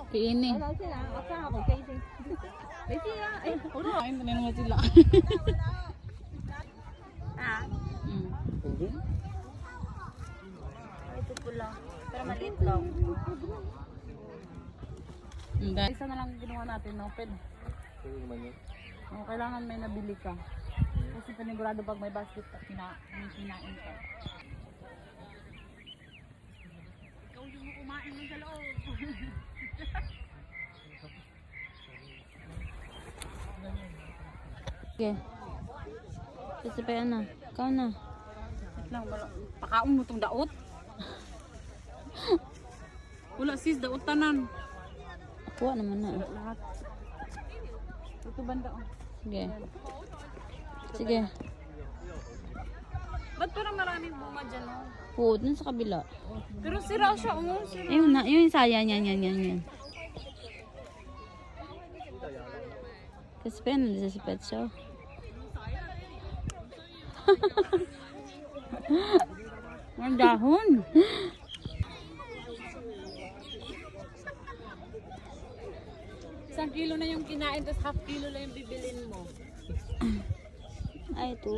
Kiini. Wala sila. Asa ako kay sing. May sila. Ay, Uro, ay mo naman sila. ah. Ito pula. Pero maliit lang. Isa na lang ginawa natin, no? Pwede. Oh, kailangan may nabili ka. Kasi panigurado pag may basket ka, may kinain ka. Ikaw yung kumain mo sa loob. Okay. Kasi pa yan na. Ikaw na. Wait lang, pakaon mo itong daot. Wala sis, daot tanan. Kuha naman na. Lahat. Ito banda, oh. Sige. Sige. Ba't parang maraming bunga dyan, oh? Oo, dun sa kabila. Pero sira siya, oh. Sira. Ayun na, yun yung saya. Yan. Kasi pa yan, nalisa si Pet Show. Ang dahon. Isang kilo na yung kinain, tapos half kilo lang yung bibilin mo. Ay, ito.